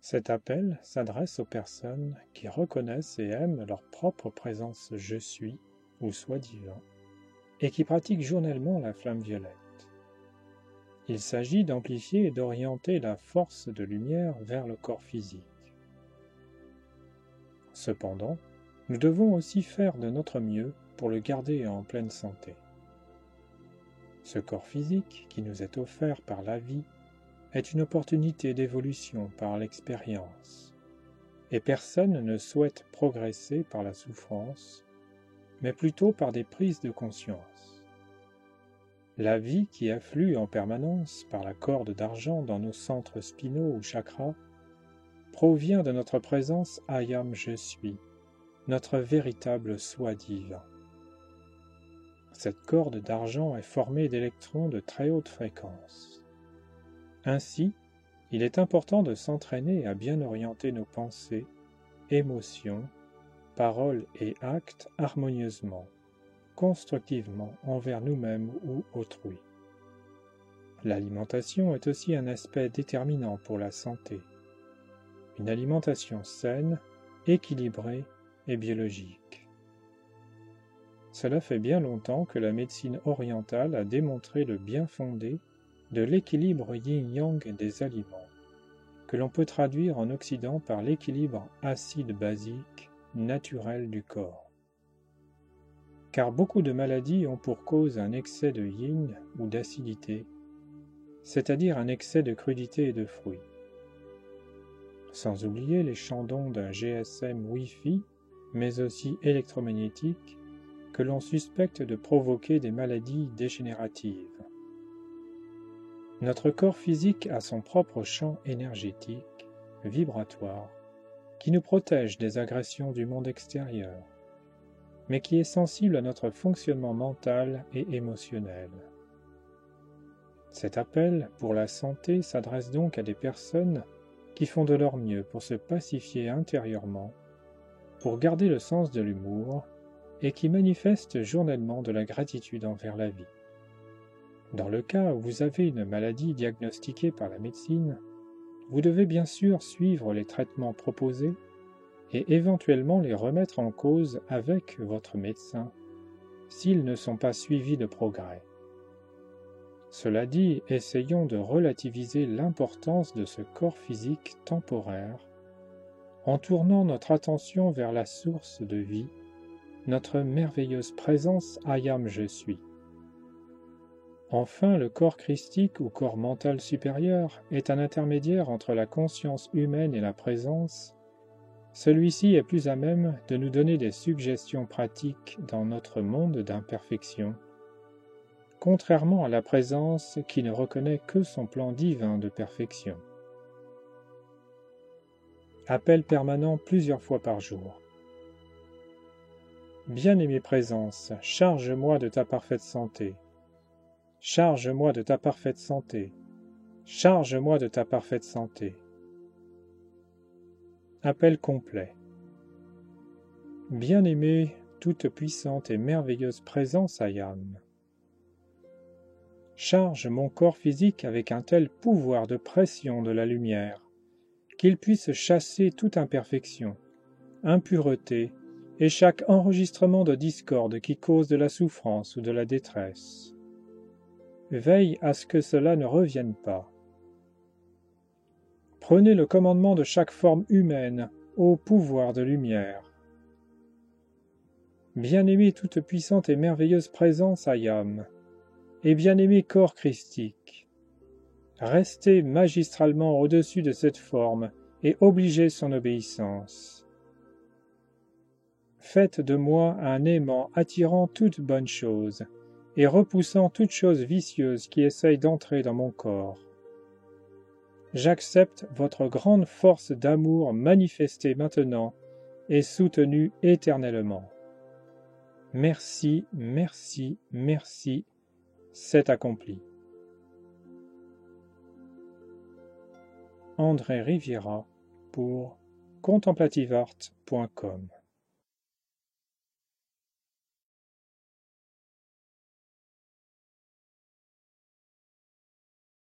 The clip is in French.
Cet appel s'adresse aux personnes qui reconnaissent et aiment leur propre présence Je suis ou Soi divin et qui pratiquent journellement la flamme violette. Il s'agit d'amplifier et d'orienter la force de lumière vers le corps physique. Cependant, nous devons aussi faire de notre mieux pour le garder en pleine santé. Ce corps physique qui nous est offert par la vie est une opportunité d'évolution par l'expérience, et personne ne souhaite progresser par la souffrance, mais plutôt par des prises de conscience. La vie qui afflue en permanence par la corde d'argent dans nos centres spinaux ou chakras provient de notre présence Ayam Je suis, notre véritable Soi divin. Cette corde d'argent est formée d'électrons de très haute fréquence. Ainsi, il est important de s'entraîner à bien orienter nos pensées, émotions, paroles et actes harmonieusement, constructivement envers nous-mêmes ou autrui. L'alimentation est aussi un aspect déterminant pour la santé. Une alimentation saine, équilibrée et biologique. Cela fait bien longtemps que la médecine orientale a démontré le bien fondé de l'équilibre yin-yang des aliments, que l'on peut traduire en Occident par l'équilibre acide-basique naturel du corps. Car beaucoup de maladies ont pour cause un excès de yin ou d'acidité, c'est-à-dire un excès de crudité et de fruits. Sans oublier les champs d'ondes d'un GSM Wi-Fi, mais aussi électromagnétiques, que l'on suspecte de provoquer des maladies dégénératives. Notre corps physique a son propre champ énergétique, vibratoire, qui nous protège des agressions du monde extérieur, mais qui est sensible à notre fonctionnement mental et émotionnel. Cet appel pour la santé s'adresse donc à des personnes qui font de leur mieux pour se pacifier intérieurement, pour garder le sens de l'humour et qui manifestent journellement de la gratitude envers la vie. Dans le cas où vous avez une maladie diagnostiquée par la médecine, vous devez bien sûr suivre les traitements proposés et éventuellement les remettre en cause avec votre médecin, s'ils ne sont pas suivis de progrès. Cela dit, essayons de relativiser l'importance de ce corps physique temporaire en tournant notre attention vers la source de vie, notre merveilleuse présence Ayam Je suis. Enfin, le corps christique ou corps mental supérieur est un intermédiaire entre la conscience humaine et la présence. Celui-ci est plus à même de nous donner des suggestions pratiques dans notre monde d'imperfection, contrairement à la présence qui ne reconnaît que son plan divin de perfection. Appel permanent plusieurs fois par jour. Bien-aimée présence, charge-moi de ta parfaite santé. Charge-moi de ta parfaite santé. Charge-moi de ta parfaite santé. Appel complet. Bien-aimée, toute puissante et merveilleuse présence Ayam. Charge mon corps physique avec un tel pouvoir de pression de la lumière, qu'il puisse chasser toute imperfection, impureté et chaque enregistrement de discorde qui cause de la souffrance ou de la détresse. Veille à ce que cela ne revienne pas. Prenez le commandement de chaque forme humaine, ô pouvoir de lumière. Bien-aimée toute puissante et merveilleuse présence Ayam, et bien-aimé corps christique, restez magistralement au-dessus de cette forme et obligez son obéissance. Faites de moi un aimant attirant toute bonne chose et repoussant toute chose vicieuse qui essaye d'entrer dans mon corps. J'accepte votre grande force d'amour manifestée maintenant et soutenue éternellement. Merci, merci, merci, c'est accompli. André Riviera pour contemplativeart.com